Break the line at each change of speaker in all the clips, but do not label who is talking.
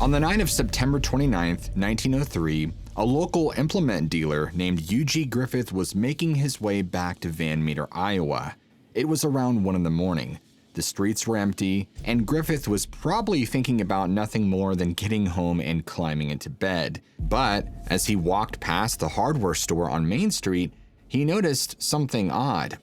On the night of September 29th, 1903, a local implement dealer named U.G. Griffith was making his way back to Van Meter, Iowa. It was around 1 in the morning. The streets were empty, and Griffith was probably thinking about nothing more than getting home and climbing into bed. But as he walked past the hardware store on Main Street, he noticed something odd.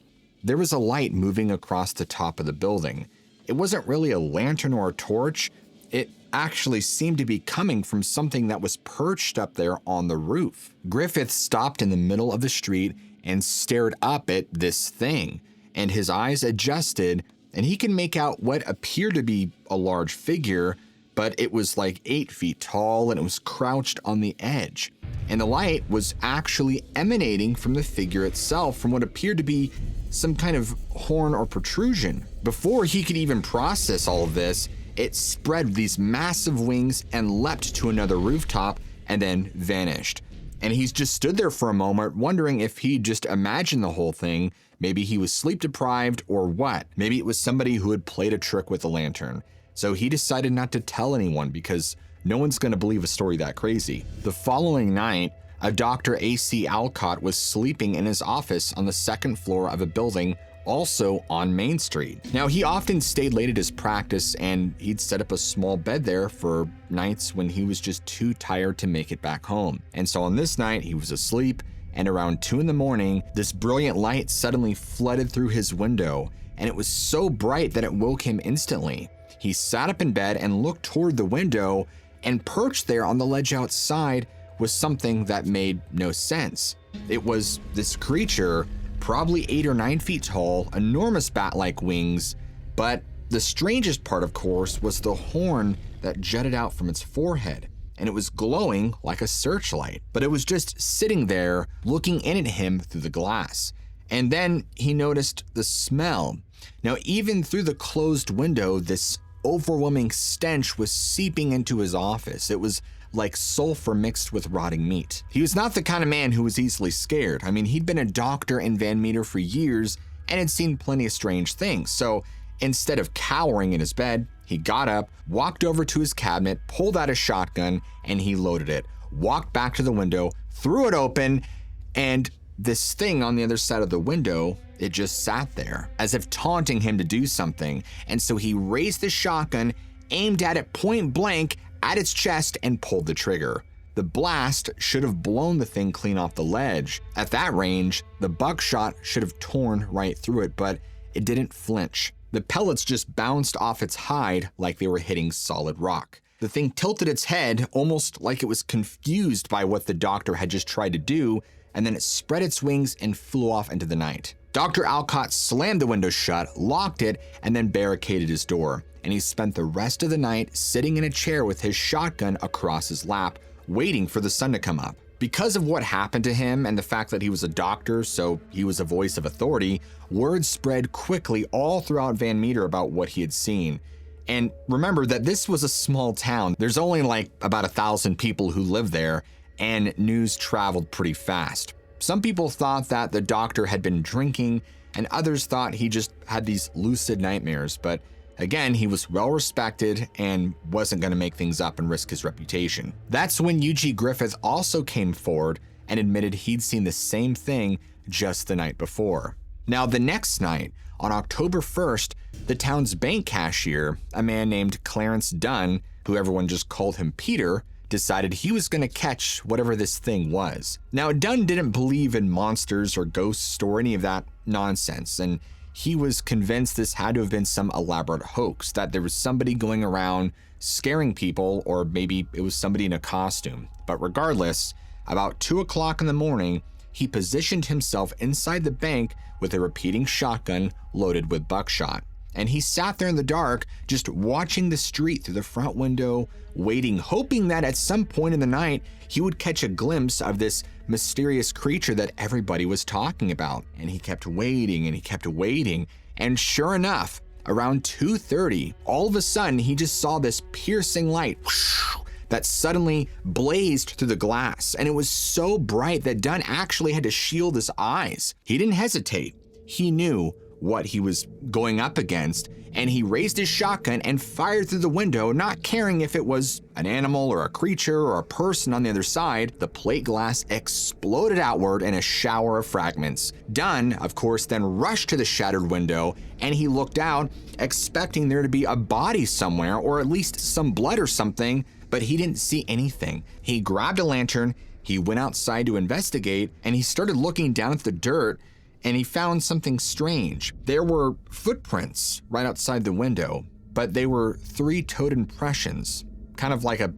There was a light moving across the top of the building. It wasn't really a lantern or a torch. It actually seemed to be coming from something that was perched up there on the roof. Griffith stopped in the middle of the street and stared up at this thing, and his eyes adjusted, and he can make out what appeared to be a large figure, but it was like 8 feet tall and it was crouched on the edge. And the light was actually emanating from the figure itself, from what appeared to be some kind of horn or protrusion. Before he could even process all of this, it spread these massive wings and leapt to another rooftop and then vanished. And he's just stood there for a moment, wondering if he just imagined the whole thing. Maybe he was sleep deprived or what. Maybe it was somebody who had played a trick with a lantern. So he decided not to tell anyone because no one's going to believe a story that crazy. The following night, a Dr. A.C. Alcott was sleeping in his office on the second floor of a building also on Main Street. Now, he often stayed late at his practice, and he'd set up a small bed there for nights when he was just too tired to make it back home. And so on this night, he was asleep, and around 2 in the morning, this brilliant light suddenly flooded through his window, and it was so bright that it woke him instantly. He sat up in bed and looked toward the window, and perched there on the ledge outside was something that made no sense. It was this creature, probably 8 or 9 feet tall, enormous bat-like wings, but the strangest part, of course, was the horn that jutted out from its forehead, and it was glowing like a searchlight, but it was just sitting there looking in at him through the glass. And then he noticed the smell. Now, even through the closed window, this overwhelming stench was seeping into his office. It was like sulfur mixed with rotting meat. He was not the kind of man who was easily scared. I mean, he'd been a doctor in Van Meter for years and had seen plenty of strange things. So instead of cowering in his bed, he got up, walked over to his cabinet, pulled out a shotgun, and he loaded it, walked back to the window, threw it open, and this thing on the other side of the window, it just sat there as if taunting him to do something. And so he raised the shotgun, aimed at it point blank at its chest, and pulled the trigger. The blast should have blown the thing clean off the ledge. At that range, the buckshot should have torn right through it, but it didn't flinch. The pellets just bounced off its hide like they were hitting solid rock. The thing tilted its head almost like it was confused by what the doctor had just tried to do, and then it spread its wings and flew off into the night. Dr. Alcott slammed the window shut, locked it, and then barricaded his door. And he spent the rest of the night sitting in a chair with his shotgun across his lap, waiting for the sun to come up. Because of what happened to him and the fact that he was a doctor, so he was a voice of authority, word spread quickly all throughout Van Meter about what he had seen. And remember that this was a small town. There's only like about 1,000 people who live there, and news traveled pretty fast. Some people thought that the doctor had been drinking, and others thought he just had these lucid nightmares, but again, he was well respected and wasn't going to make things up and risk his reputation. That's when U.G. Griffith also came forward and admitted he'd seen the same thing just the night before. Now, the next night, on October 1st, the town's bank cashier, a man named Clarence Dunn, who everyone just called him Peter, decided he was going to catch whatever this thing was. Now, Dunn didn't believe in monsters or ghosts or any of that nonsense, and he was convinced this had to have been some elaborate hoax, that there was somebody going around scaring people, or maybe it was somebody in a costume. But regardless, about 2 o'clock in the morning, he positioned himself inside the bank with a repeating shotgun loaded with buckshot. And he sat there in the dark, just watching the street through the front window, waiting, hoping that at some point in the night, he would catch a glimpse of this mysterious creature that everybody was talking about. And he kept waiting and he kept waiting. And sure enough, around 2:30, all of a sudden, he just saw this piercing light that suddenly blazed through the glass. And it was so bright that Dunn actually had to shield his eyes. He didn't hesitate. He knew what he was going up against, and he raised his shotgun and fired through the window, not caring if it was an animal or a creature or a person on the other side. The plate glass exploded outward in a shower of fragments. Dunn, of course, then rushed to the shattered window, and he looked out, expecting there to be a body somewhere or at least some blood or something, but he didn't see anything. He grabbed a lantern, he went outside to investigate, and he started looking down at the dirt, and he found something strange. There were footprints right outside the window, but they were three-toed impressions, kind of like a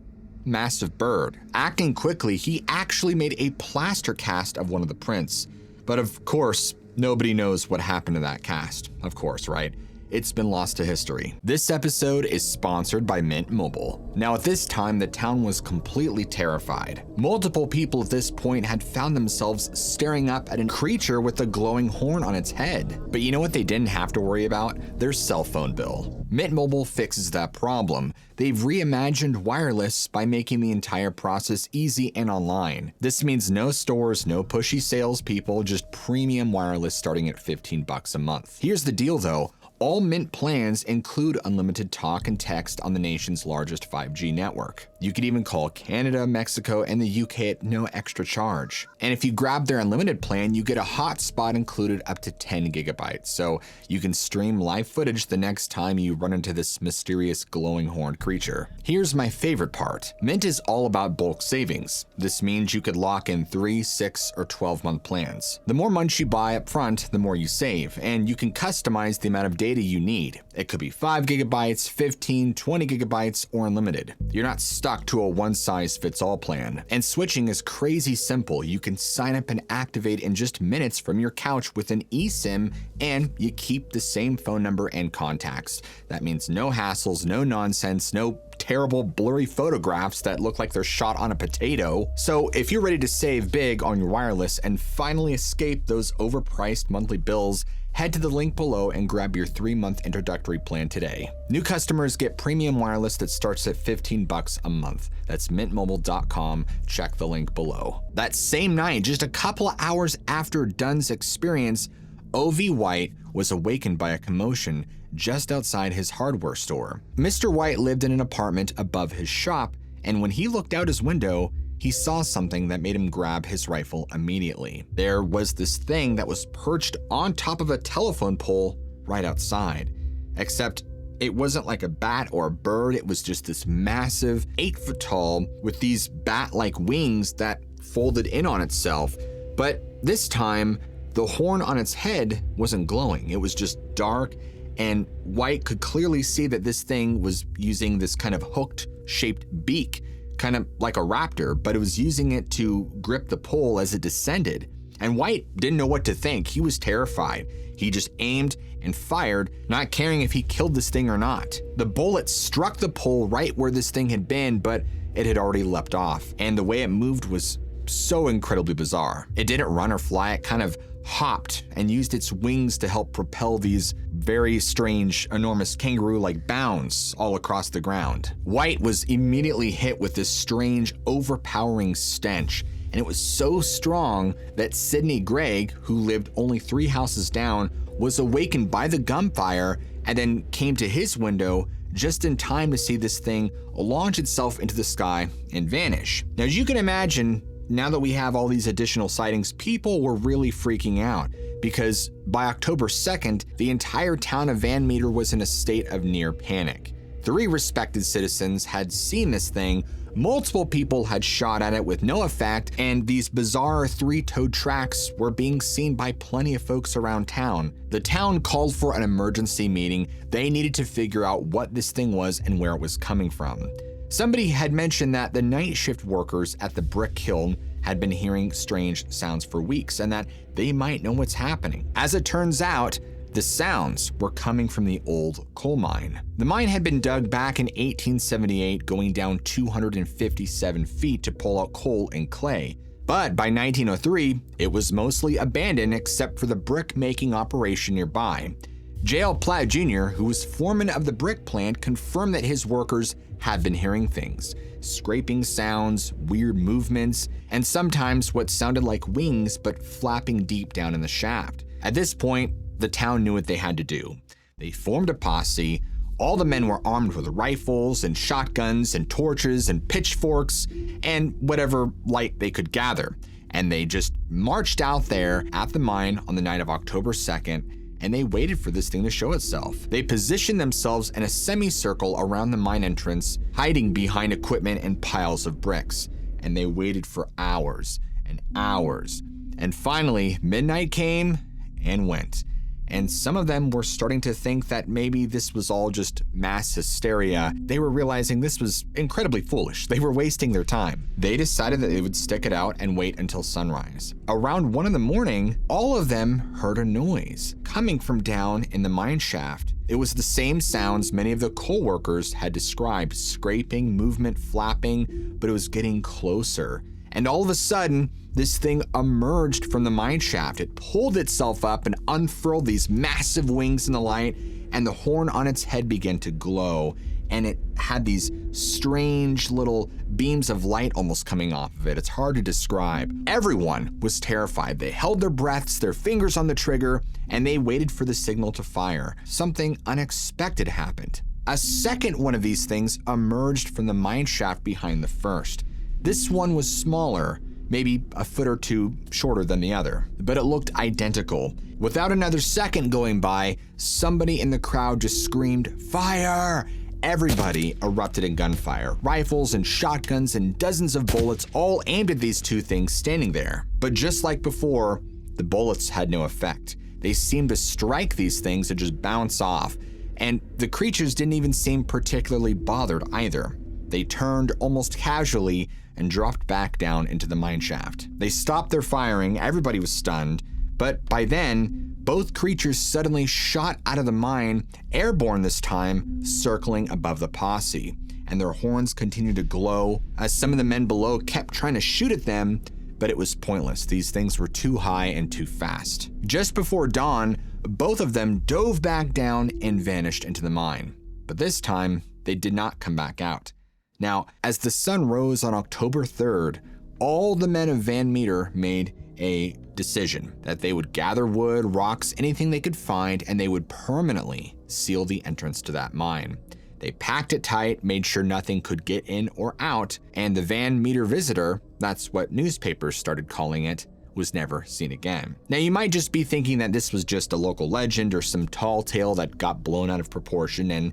massive bird. Acting quickly, he actually made a plaster cast of one of the prints. But of course, nobody knows what happened to that cast. Of course, right? It's been lost to history. This episode is sponsored by Mint Mobile. Now at this time, the town was completely terrified. Multiple people at this point had found themselves staring up at a creature with a glowing horn on its head. But you know what they didn't have to worry about? Their cell phone bill. Mint Mobile fixes that problem. They've reimagined wireless by making the entire process easy and online. This means no stores, no pushy salespeople, just premium wireless starting at $15 a month. Here's the deal though. All Mint plans include unlimited talk and text on the nation's largest 5G network. You could even call Canada, Mexico, and the UK at no extra charge. And if you grab their unlimited plan, you get a hotspot included up to 10 gigabytes, so you can stream live footage the next time you run into this mysterious glowing horned creature. Here's my favorite part. Mint is all about bulk savings. This means you could lock in 3, 6, or 12-month plans. The more months you buy up front, the more you save, and you can customize the amount of data you need. It could be 5 gigabytes, 15, 20 gigabytes, or unlimited. You're not stuck to a one-size-fits-all plan. And switching is crazy simple. You can sign up and activate in just minutes from your couch with an eSIM, and you keep the same phone number and contacts. That means no hassles, no nonsense, no terrible blurry photographs that look like they're shot on a potato. So if you're ready to save big on your wireless and finally escape those overpriced monthly bills, head to the link below and grab your 3-month introductory plan today. New customers get premium wireless that starts at $15 a month. That's mintmobile.com. Check the link below. That same night, just a couple of hours after Dunn's experience, O.V. White was awakened by a commotion just outside his hardware store. Mr. White lived in an apartment above his shop, and when he looked out his window, he saw something that made him grab his rifle immediately. There was this thing that was perched on top of a telephone pole right outside. Except it wasn't like a bat or a bird, it was just this massive 8-foot tall with these bat-like wings that folded in on itself. But this time, the horn on its head wasn't glowing. It was just dark, and White could clearly see that this thing was using this kind of hooked-shaped beak, kind of like a raptor, but it was using it to grip the pole as it descended. And White didn't know what to think. He was terrified. He just aimed and fired, not caring if he killed this thing or not. The bullet struck the pole right where this thing had been, but it had already leapt off, and the way it moved was so incredibly bizarre. It didn't run or fly, it kind of hopped and used its wings to help propel these very strange, enormous kangaroo-like bounds all across the ground. White was immediately hit with this strange, overpowering stench, and it was so strong that Sidney Gregg, who lived only 3 houses down, was awakened by the gunfire and then came to his window just in time to see this thing launch itself into the sky and vanish. Now, as you can imagine, now that we have all these additional sightings, people were really freaking out because by October 2nd, the entire town of Van Meter was in a state of near panic. 3 respected citizens had seen this thing, multiple people had shot at it with no effect, and these bizarre 3-toed tracks were being seen by plenty of folks around town. The town called for an emergency meeting. They needed to figure out what this thing was and where it was coming from. Somebody had mentioned that the night shift workers at the brick kiln had been hearing strange sounds for weeks and that they might know what's happening. As it turns out, the sounds were coming from the old coal mine. The mine had been dug back in 1878, going down 257 feet to pull out coal and clay. But by 1903, it was mostly abandoned except for the brick-making operation nearby. J.L. Platt Jr., who was foreman of the brick plant, confirmed that his workers had been hearing things, scraping sounds, weird movements, and sometimes what sounded like wings but flapping deep down in the shaft. At this point, the town knew what they had to do. They formed a posse. All the men were armed with rifles and shotguns and torches and pitchforks and whatever light they could gather. And they just marched out there at the mine on the night of October 2nd, and they waited for this thing to show itself. They positioned themselves in a semicircle around the mine entrance, hiding behind equipment and piles of bricks. And they waited for hours and hours. And finally, midnight came and went. And some of them were starting to think that maybe this was all just mass hysteria. They were realizing this was incredibly foolish. They were wasting their time. They decided that they would stick it out and wait until sunrise. Around 1 a.m, all of them heard a noise coming from down in the mine shaft. It was the same sounds many of the coal workers had described: scraping, movement, flapping, but it was getting closer. And all of a sudden, this thing emerged from the mine shaft. It pulled itself up and unfurled these massive wings in the light, and the horn on its head began to glow, and it had these strange little beams of light almost coming off of it. It's hard to describe. Everyone was terrified. They held their breaths, their fingers on the trigger, and they waited for the signal to fire. Something unexpected happened. A second one of these things emerged from the mine shaft behind the first. This one was smaller, maybe a foot or two shorter than the other, but it looked identical. Without another second going by, somebody in the crowd just screamed, "Fire!" Everybody erupted in gunfire, rifles and shotguns and dozens of bullets all aimed at these two things standing there. But just like before, the bullets had no effect. They seemed to strike these things and just bounce off, and the creatures didn't even seem particularly bothered either. They turned almost casually and dropped back down into the mine shaft. They stopped their firing, everybody was stunned, but by then, both creatures suddenly shot out of the mine, airborne this time, circling above the posse, and their horns continued to glow as some of the men below kept trying to shoot at them, but it was pointless. These things were too high and too fast. Just before dawn, both of them dove back down and vanished into the mine, but this time, they did not come back out. Now, as the sun rose on October 3rd, all the men of Van Meter made a decision that they would gather wood, rocks, anything they could find, and they would permanently seal the entrance to that mine. They packed it tight, made sure nothing could get in or out, and the Van Meter visitor, that's what newspapers started calling it, was never seen again. Now, you might just be thinking that this was just a local legend or some tall tale that got blown out of proportion, and,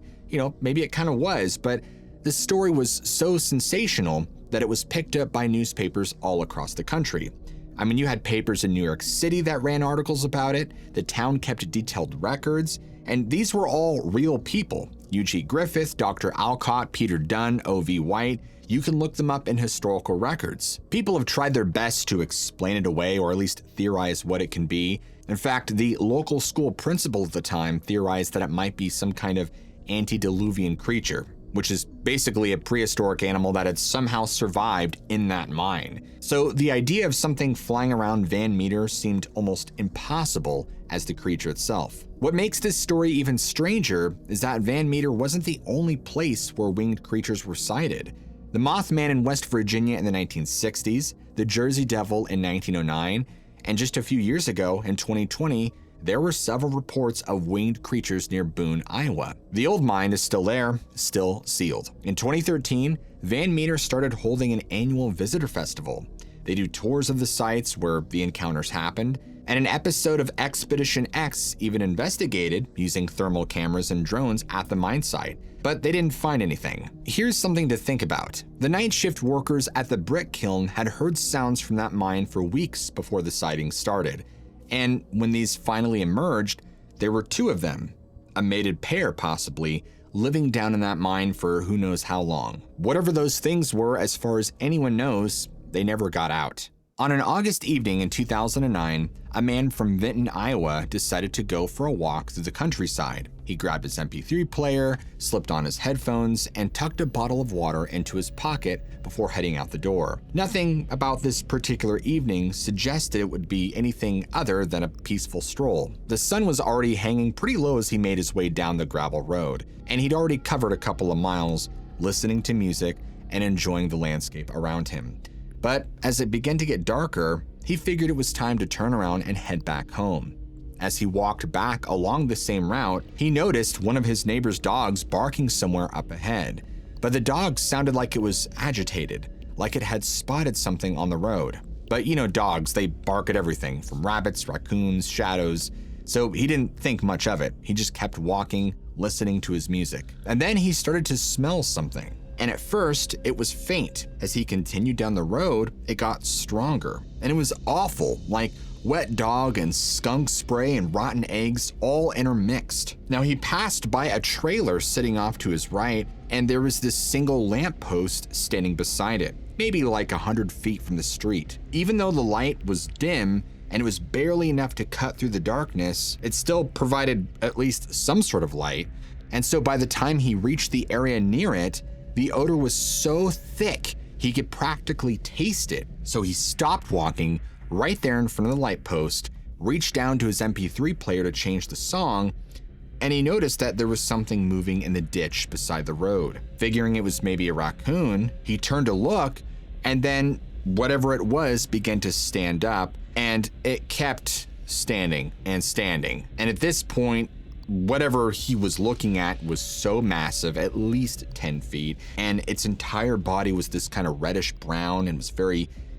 maybe it kind of was, but the story was so sensational that it was picked up by newspapers all across the country. I mean, you had papers in New York City that ran articles about it, the town kept detailed records, and these were all real people. U.G. Griffith, Dr. Alcott, Peter Dunn, O.V. White, you can look them up in historical records. People have tried their best to explain it away or at least theorize what it can be. In fact, the local school principal at the time theorized that it might be some kind of antediluvian creature, which is basically a prehistoric animal that had somehow survived in that mine. So the idea of something flying around Van Meter seemed almost impossible as the creature itself. What makes this story even stranger is that Van Meter wasn't the only place where winged creatures were sighted. The Mothman in West Virginia in the 1960s, the Jersey Devil in 1909, and just a few years ago in 2020, there were several reports of winged creatures near Boone, Iowa. The old mine is still there, still sealed. In 2013, Van Meter started holding an annual visitor festival. They do tours of the sites where the encounters happened, and an episode of Expedition X even investigated using thermal cameras and drones at the mine site, but they didn't find anything. Here's something to think about. The night shift workers at the brick kiln had heard sounds from that mine for weeks before the sighting started. And when these finally emerged, there were two of them, a mated pair possibly, living down in that mine for who knows how long. Whatever those things were, as far as anyone knows, they never got out. On an August evening in 2009, a man from Vinton, Iowa decided to go for a walk through the countryside. He grabbed his MP3 player, slipped on his headphones, and tucked a bottle of water into his pocket before heading out the door. Nothing about this particular evening suggested it would be anything other than a peaceful stroll. The sun was already hanging pretty low as he made his way down the gravel road, and he'd already covered a couple of miles listening to music and enjoying the landscape around him. But as it began to get darker, he figured it was time to turn around and head back home. As he walked back along the same route, he noticed one of his neighbor's dogs barking somewhere up ahead. But the dog sounded like it was agitated, like it had spotted something on the road. But you know, dogs, they bark at everything from rabbits, raccoons, shadows. So he didn't think much of it. He just kept walking, listening to his music. And then he started to smell something. And at first, it was faint. As he continued down the road, it got stronger. And it was awful, like wet dog and skunk spray and rotten eggs all intermixed. Now he passed by a trailer sitting off to his right, and there was this single lamppost standing beside it, maybe like 100 feet from the street. Even though the light was dim and it was barely enough to cut through the darkness, it still provided at least some sort of light. And so by the time he reached the area near it, the odor was so thick he could practically taste it. So he stopped walking right there in front of the light post, reached down to his MP3 player to change the song, and he noticed that there was something moving in the ditch beside the road. Figuring it was maybe a raccoon, he turned to look, and then whatever it was began to stand up, and it kept standing and standing. And at this point, whatever he was looking at was so massive, at least 10 feet, and its entire body was this kind of reddish brown and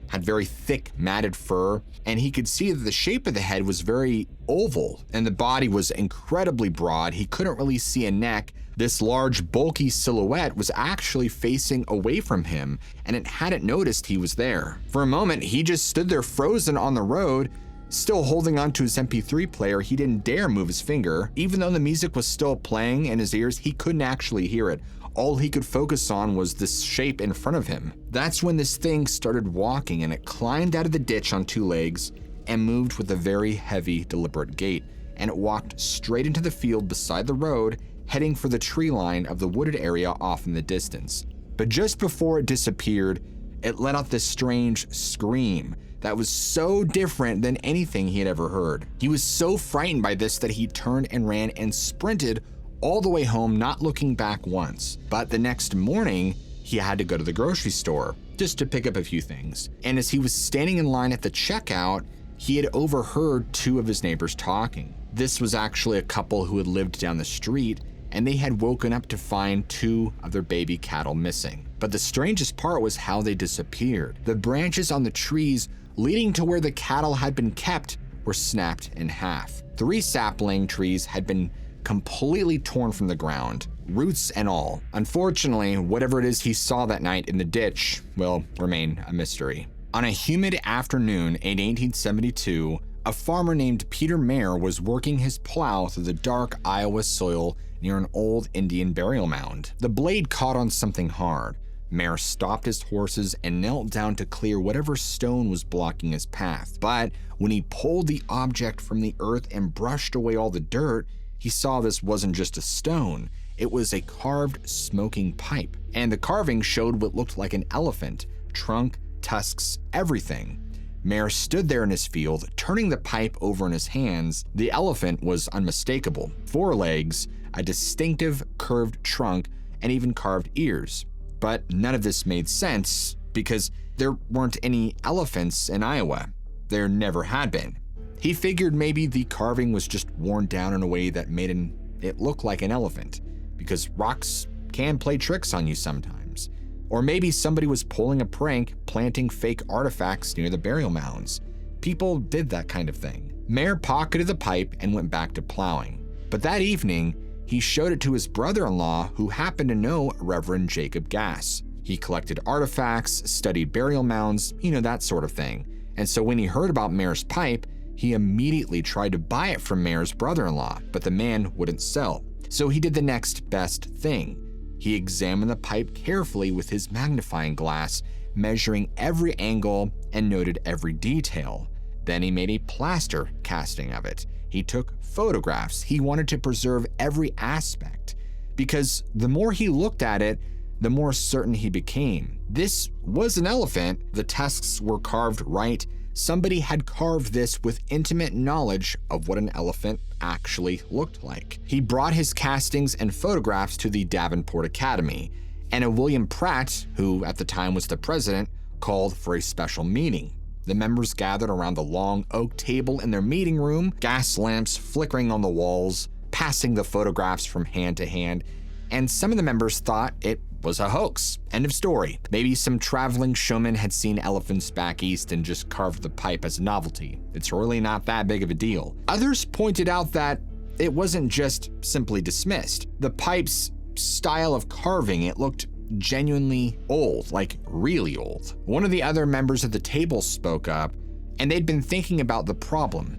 had very thick matted fur, and he could see that the shape of the head was very oval and the body was incredibly broad. He couldn't really see a neck. This large, bulky silhouette was actually facing away from him, and it hadn't noticed he was there. For a moment, he just stood there frozen on the road, still holding onto his MP3 player. He didn't dare move his finger. Even though the music was still playing in his ears, he couldn't actually hear it. All he could focus on was this shape in front of him. That's when this thing started walking, and it climbed out of the ditch on two legs and moved with a very heavy, deliberate gait. And it walked straight into the field beside the road, heading for the tree line of the wooded area off in the distance. But just before it disappeared, it let out this strange scream that was so different than anything he had ever heard. He was so frightened by this that he turned and ran and sprinted all the way home, not looking back once. But the next morning, he had to go to the grocery store just to pick up a few things. And as he was standing in line at the checkout, he had overheard two of his neighbors talking. This was actually a couple who had lived down the street, and they had woken up to find two of their baby cattle missing. But the strangest part was how they disappeared. The branches on the trees leading to where the cattle had been kept were snapped in half. 3 sapling trees had been completely torn from the ground, roots and all. Unfortunately, whatever it is he saw that night in the ditch will remain a mystery. On a humid afternoon in 1872, a farmer named Peter Mayer was working his plow through the dark Iowa soil near an old Indian burial mound. The blade caught on something hard. Mayer stopped his horses and knelt down to clear whatever stone was blocking his path. But when he pulled the object from the earth and brushed away all the dirt, he saw this wasn't just a stone. It was a carved smoking pipe. And the carving showed what looked like an elephant, trunk, tusks, everything. Mayer stood there in his field, turning the pipe over in his hands. The elephant was unmistakable. 4 legs, a distinctive curved trunk, and even carved ears. But none of this made sense because there weren't any elephants in Iowa. There never had been. He figured maybe the carving was just worn down in a way that made it look like an elephant, because rocks can play tricks on you sometimes. Or maybe somebody was pulling a prank, planting fake artifacts near the burial mounds. People did that kind of thing. Mayer pocketed the pipe and went back to plowing. But that evening, he showed it to his brother-in-law, who happened to know Reverend Jacob Gass. He collected artifacts, studied burial mounds, that sort of thing. And so when he heard about Mayer's pipe, he immediately tried to buy it from Mayer's brother-in-law, but the man wouldn't sell. So he did the next best thing. He examined the pipe carefully with his magnifying glass, measuring every angle and noted every detail. Then he made a plaster casting of it. He took photographs. He wanted to preserve every aspect, because the more he looked at it, the more certain he became. This was an elephant. The tusks were carved right. Somebody had carved this with intimate knowledge of what an elephant actually looked like. He brought his castings and photographs to the Davenport Academy, and a William Pratt, who at the time was the president, called for a special meeting. The members gathered around the long oak table in their meeting room, gas lamps flickering on the walls, passing the photographs from hand to hand, and some of the members thought it was a hoax. End of story. Maybe some traveling showman had seen elephants back east and just carved the pipe as a novelty. It's really not that big of a deal. Others pointed out that it wasn't just simply dismissed. The pipe's style of carving, it looked genuinely old, like really old. One of the other members of the table spoke up, and they'd been thinking about the problem.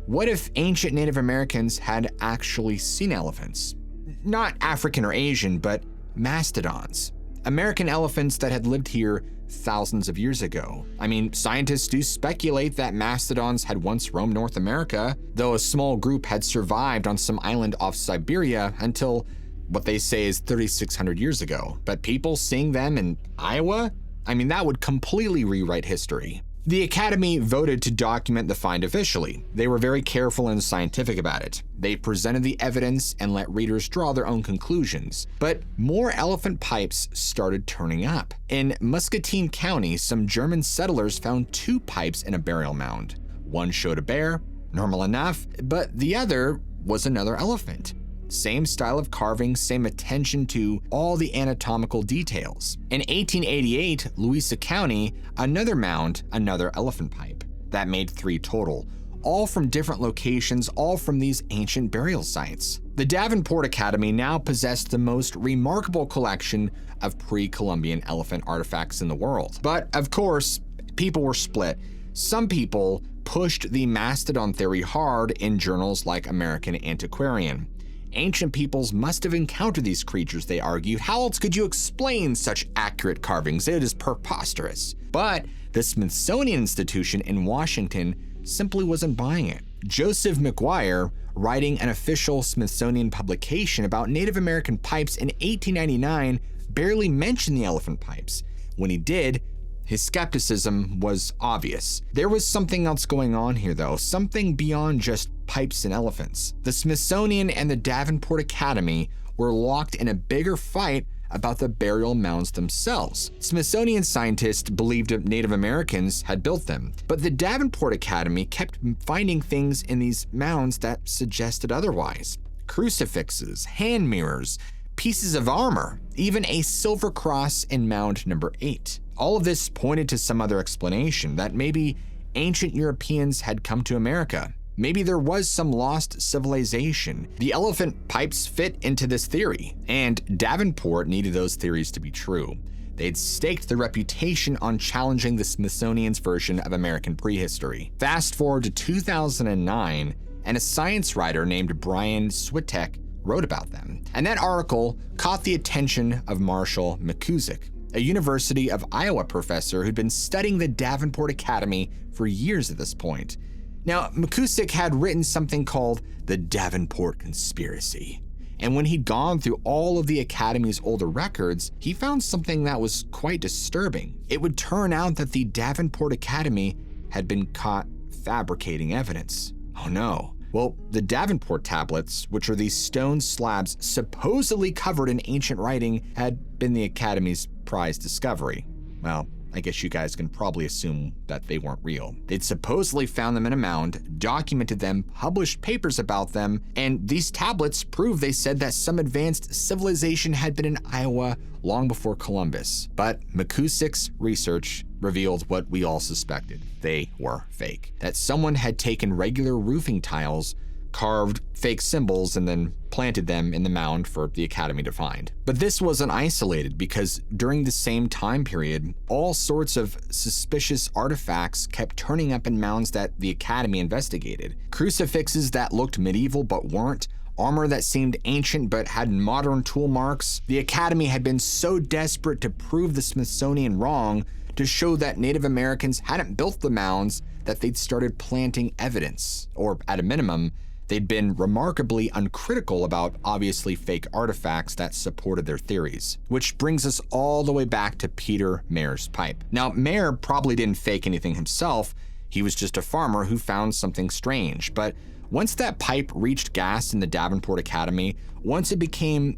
What if ancient Native Americans had actually seen elephants? Not African or Asian, but mastodons. American elephants that had lived here thousands of years ago. I mean, scientists do speculate that mastodons had once roamed North America, though a small group had survived on some island off Siberia until what they say is 3,600 years ago. But people seeing them in Iowa? I mean, that would completely rewrite history. The Academy voted to document the find officially. They were very careful and scientific about it. They presented the evidence and let readers draw their own conclusions. But more elephant pipes started turning up. In Muscatine County, some German settlers found 2 pipes in a burial mound. One showed a bear, normal enough, but the other was another elephant. Same style of carving, same attention to all the anatomical details. In 1888, Louisa County, another mound, another elephant pipe. That made 3 total, all from different locations, all from these ancient burial sites. The Davenport Academy now possessed the most remarkable collection of pre-Columbian elephant artifacts in the world. But of course, people were split. Some people pushed the mastodon theory hard in journals like American Antiquarian. Ancient peoples must have encountered these creatures, they argued. How else could you explain such accurate carvings? It is preposterous. But the Smithsonian Institution in Washington simply wasn't buying it. Joseph McGuire, writing an official Smithsonian publication about Native American pipes in 1899, barely mentioned the elephant pipes. When he did, his skepticism was obvious. There was something else going on here, though, something beyond just pipes and elephants. The Smithsonian and the Davenport Academy were locked in a bigger fight about the burial mounds themselves. Smithsonian scientists believed Native Americans had built them, but the Davenport Academy kept finding things in these mounds that suggested otherwise. Crucifixes, hand mirrors, pieces of armor, even a silver cross in mound number 8. All of this pointed to some other explanation, that maybe ancient Europeans had come to America. Maybe there was some lost civilization. The elephant pipes fit into this theory, and Davenport needed those theories to be true. They'd staked their reputation on challenging the Smithsonian's version of American prehistory. Fast forward to 2009, and a science writer named Brian Switek wrote about them. And that article caught the attention of Marshall McCusick, a University of Iowa professor who'd been studying the Davenport Academy for years at this point. Now, McCusick had written something called the Davenport Conspiracy. And when he'd gone through all of the Academy's older records, he found something that was quite disturbing. It would turn out that the Davenport Academy had been caught fabricating evidence. Oh no. Well, the Davenport tablets, which are these stone slabs supposedly covered in ancient writing, had been the Academy's prized discovery. Well, I guess you guys can probably assume that they weren't real. They'd supposedly found them in a mound, documented them, published papers about them, and these tablets prove they said that some advanced civilization had been in Iowa long before Columbus. But McCusick's research revealed what we all suspected. They were fake. That someone had taken regular roofing tiles, carved fake symbols, and then planted them in the mound for the Academy to find. But this wasn't isolated, because during the same time period, all sorts of suspicious artifacts kept turning up in mounds that the Academy investigated. Crucifixes that looked medieval but weren't, armor that seemed ancient but had modern tool marks. The Academy had been so desperate to prove the Smithsonian wrong, to show that Native Americans hadn't built the mounds, that they'd started planting evidence, or at a minimum, they'd been remarkably uncritical about obviously fake artifacts that supported their theories. Which brings us all the way back to Peter Mayr's pipe. Now, Mayr probably didn't fake anything himself. He was just a farmer who found something strange. But once that pipe reached gas in the Davenport Academy, once it became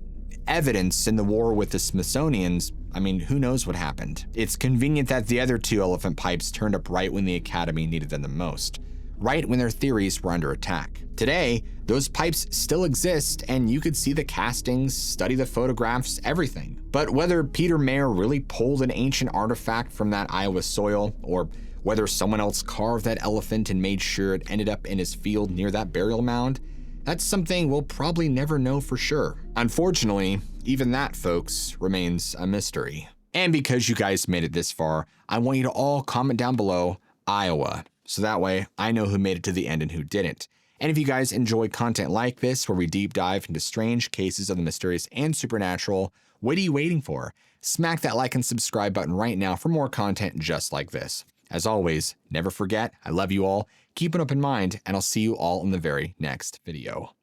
evidence in the war with the Smithsonian's, I mean, who knows what happened? It's convenient that the other 2 elephant pipes turned up right when the Academy needed them the most, right when their theories were under attack. Today, those pipes still exist, and you could see the castings, study the photographs, everything. But whether Peter Mayer really pulled an ancient artifact from that Iowa soil, or whether someone else carved that elephant and made sure it ended up in his field near that burial mound, that's something we'll probably never know for sure. Unfortunately, even that, folks, remains a mystery. And because you guys made it this far, I want you to all comment down below Iowa, so that way I know who made it to the end and who didn't. And if you guys enjoy content like this, where we deep dive into strange cases of the mysterious and supernatural, what are you waiting for? Smack that like and subscribe button right now for more content just like this. As always, never forget, I love you all, keep an open mind, and I'll see you all in the very next video.